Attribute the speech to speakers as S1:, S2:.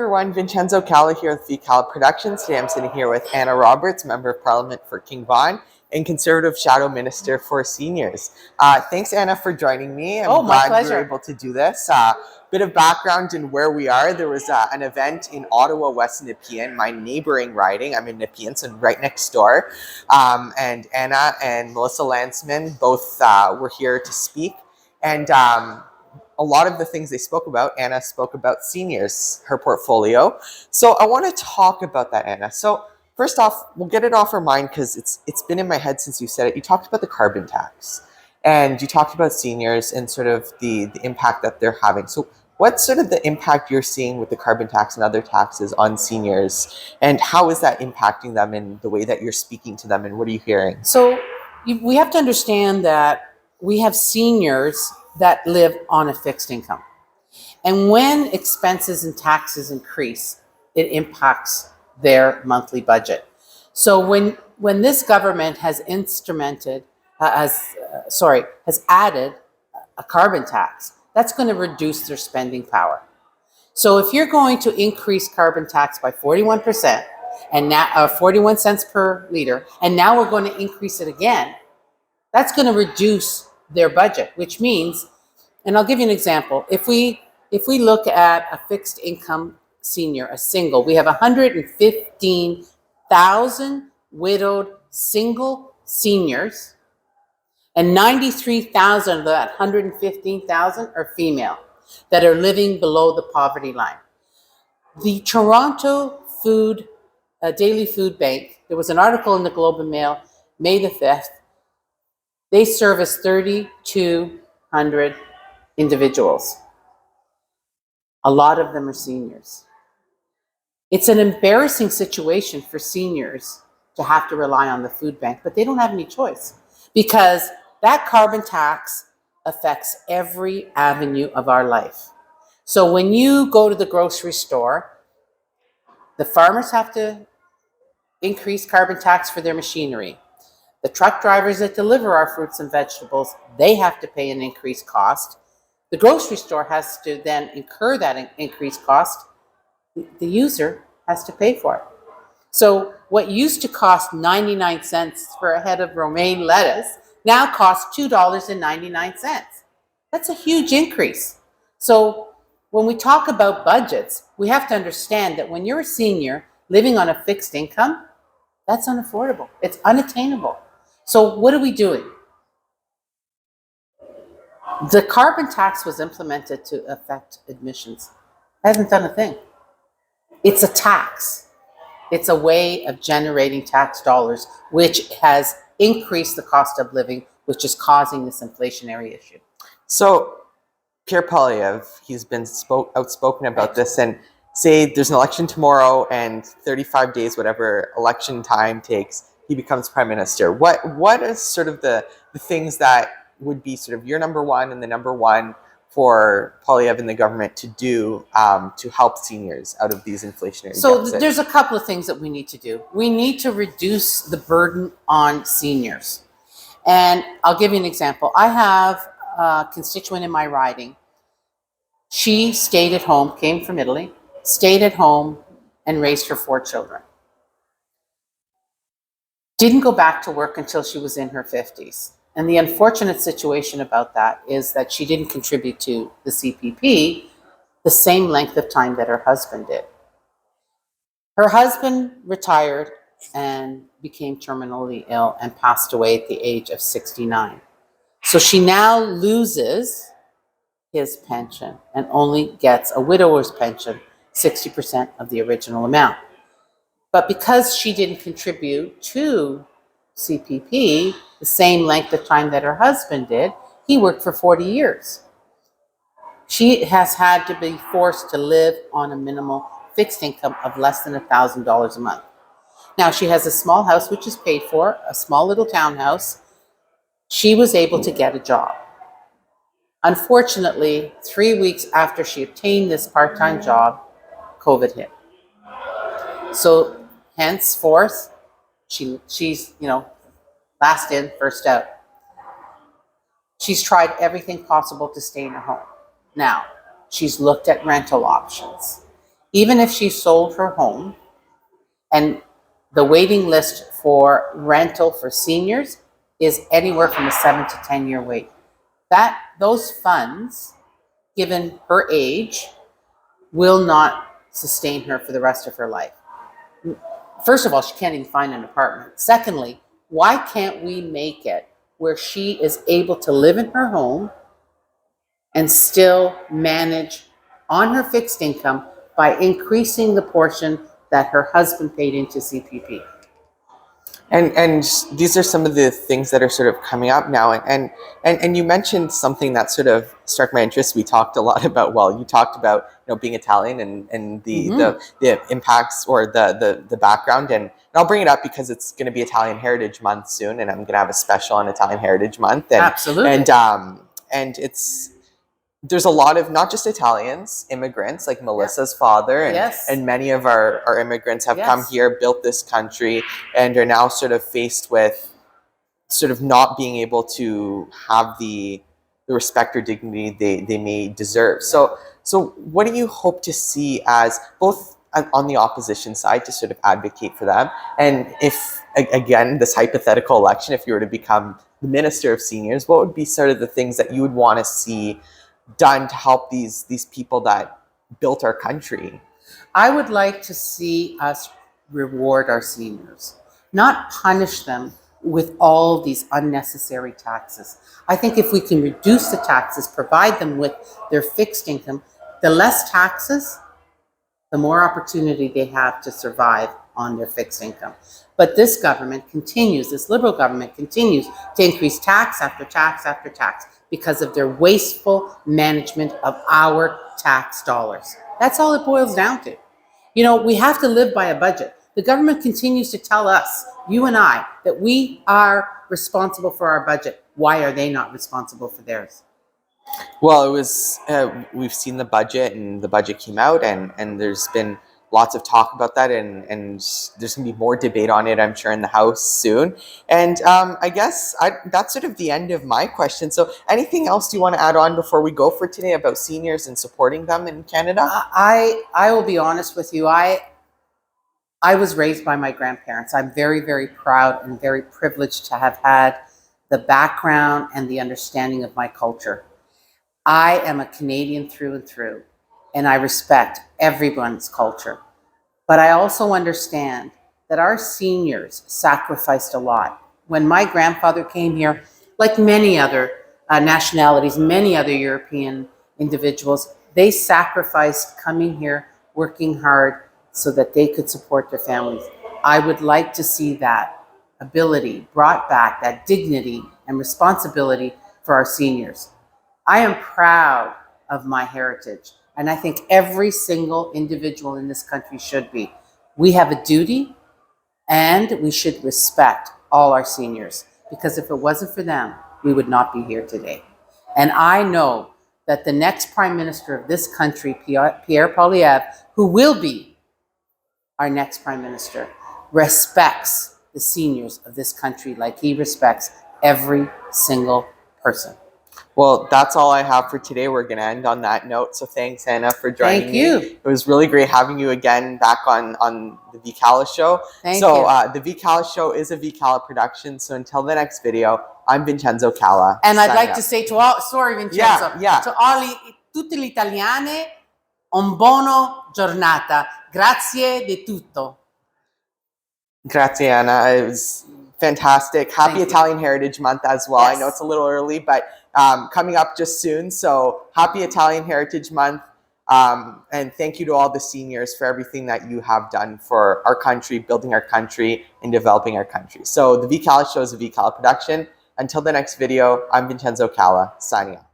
S1: everyone. Vincenzo Calla here with VCalla Productions. Today I'm sitting here with Anna Roberts, Member of Parliament for King Vaughan and Conservative Shadow Minister for Seniors. Thanks, Anna, for joining me. I'm
S2: my
S1: glad
S2: pleasure.
S1: we were able to do this. Bit of background in where we are. There was an event in Ottawa, West Nepean, my neighboring riding. I'm in Nepean, so right next door. And Anna and Melissa Landsman both were here to speak. And a lot of the things they spoke about, Anna spoke about seniors, her portfolio. So I want to talk about that, Anna. So first off, we'll get it off our mind because it's been in my head since you said it. You talked about the carbon tax and you talked about seniors and sort of the impact that they're having. So what's sort of the impact you're seeing with the carbon tax and other taxes on seniors, and how is that impacting them in the way that you're speaking to them, and what are you hearing?
S2: So we have to understand that we have seniors that live on a fixed income. And when expenses and taxes increase, it impacts their monthly budget. So when this government has has added a carbon tax, that's going to reduce their spending power. So if you're going to increase carbon tax by 41% and now 41 cents per liter, and now we're going to increase it again, that's going to reduce their budget, which means, and I'll give you an example. If we look at a fixed income senior, a single, we have 115,000 widowed single seniors, and 93,000 of that 115,000 are female that are living below the poverty line. The Toronto Daily Food Bank, there was an article in the Globe and Mail, May the 5th. They service 3,200 individuals. A lot of them are seniors. It's an embarrassing situation for seniors to have to rely on the food bank, but they don't have any choice because that carbon tax affects every avenue of our life. So when you go to the grocery store, the farmers have to increase carbon tax for their machinery. The truck drivers that deliver our fruits and vegetables, they have to pay an increased cost. The grocery store has to then incur that increased cost. The user has to pay for it. So what used to cost 99 cents for a head of romaine lettuce now costs $2.99. That's a huge increase. So when we talk about budgets, we have to understand that when you're a senior living on a fixed income, that's unaffordable. It's unattainable. So what are we doing? The carbon tax was implemented to affect admissions. It hasn't done a thing. It's a tax. It's a way of generating tax dollars, which has increased the cost of living, which is causing this inflationary issue.
S1: So Pierre Poilievre, he's been outspoken about this, and say there's an election tomorrow and 35 days, whatever election time takes, he becomes prime minister. What is sort of the things that would be sort of your number one and the number one for Poilievre and the government to do to help seniors out of these inflationary deficits?
S2: There's a couple of things that we need to do. We need to reduce the burden on seniors. And I'll give you an example. I have a constituent in my riding. She stayed at home, came from Italy, stayed at home and raised her 4 children. Didn't go back to work until she was in her 50s. And the unfortunate situation about that is that she didn't contribute to the CPP the same length of time that her husband did. Her husband retired and became terminally ill and passed away at the age of 69. So she now loses his pension and only gets a widower's pension, 60% of the original amount. But because she didn't contribute to CPP the same length of time that her husband did, he worked for 40 years. She has had to be forced to live on a minimal fixed income of less than $1,000 a month. Now she has a small house which is paid for, a small little townhouse. She was able to get a job. Unfortunately, 3 weeks after she obtained this part-time job, COVID hit. So henceforth, she's last in, first out. She's tried everything possible to stay in her home. Now, she's looked at rental options. even if she sold her home, and the waiting list for rental for seniors is anywhere from a 7 to 10 year wait. Those funds, given her age, will not sustain her for the rest of her life. First of all, she can't even find an apartment. Secondly, why can't we make it where she is able to live in her home and still manage on her fixed income by increasing the portion that her husband paid into CPP?
S1: And these are some of the things that are sort of coming up now. And you mentioned something that sort of struck my interest. We talked a lot about, well, you talked about, being Italian and the impacts or the background. And I'll bring it up because it's going to be Italian Heritage Month soon, and I'm going to have a special on Italian Heritage Month. And,
S2: Absolutely.
S1: And there's a lot of not just Italians, immigrants like Melissa's father, and many of our immigrants have come here, built this country, and are now sort of faced with sort of not being able to have the respect or dignity they may deserve. So what do you hope to see as both on the opposition side to sort of advocate for them, and if, again, this hypothetical election, if you were to become the Minister of Seniors, what would be sort of the things that you would want to see done to help these people that built our country?
S2: I would like to see us reward our seniors, not punish them with all these unnecessary taxes. I think if we can reduce the taxes, provide them with their fixed income, the less taxes, the more opportunity they have to survive on their fixed income. But this government continues, this Liberal government continues to increase tax after tax after tax, because of their wasteful management of our tax dollars. That's all it boils down to. We have to live by a budget. The government continues to tell us, you and I, that we are responsible for our budget. Why are they not responsible for theirs?
S1: Well, it was, we've seen the budget, and the budget came out, and there's been lots of talk about that, and there's going to be more debate on it, I'm sure, in the House soon. And I guess that's sort of the end of my question. So anything else you want to add on before we go for today about seniors and supporting them in Canada?
S2: I will be honest with you. I was raised by my grandparents. I'm very, very proud and very privileged to have had the background and the understanding of my culture. I am a Canadian through and through, and I respect everyone's culture. But I also understand that our seniors sacrificed a lot. When my grandfather came here, like many other nationalities, many other European individuals, they sacrificed coming here, working hard so that they could support their families. I would like to see that ability brought back, that dignity and responsibility for our seniors. I am proud of my heritage, and I think every single individual in this country should be. We have a duty, and we should respect all our seniors, because if it wasn't for them, we would not be here today. And I know that the next Prime Minister of this country, Pierre Poilievre, who will be our next Prime Minister, respects the seniors of this country like he respects every single person.
S1: Well, that's all I have for today. We're going to end on that note. So thanks, Anna, for joining
S2: Thank you.
S1: me. It was really great having you again back on the VCalla Show.
S2: Thank you.
S1: The VCalla Show is a VCalla production. So until the next video, I'm Vincenzo Calla.
S2: And I'd like to say to all, sorry Vincenzo, to all tutte le italiane, un buono giornata. Grazie di tutto.
S1: Grazie, Anna. It was fantastic. Happy Italian Heritage Month as well.
S2: Yes.
S1: I know it's a little early, but coming up just soon. So happy Italian Heritage Month. And thank you to all the seniors for everything that you have done for our country, building our country, and developing our country. So the VCalla Show is a VCalla production. Until the next video, I'm Vincenzo Calla, signing off.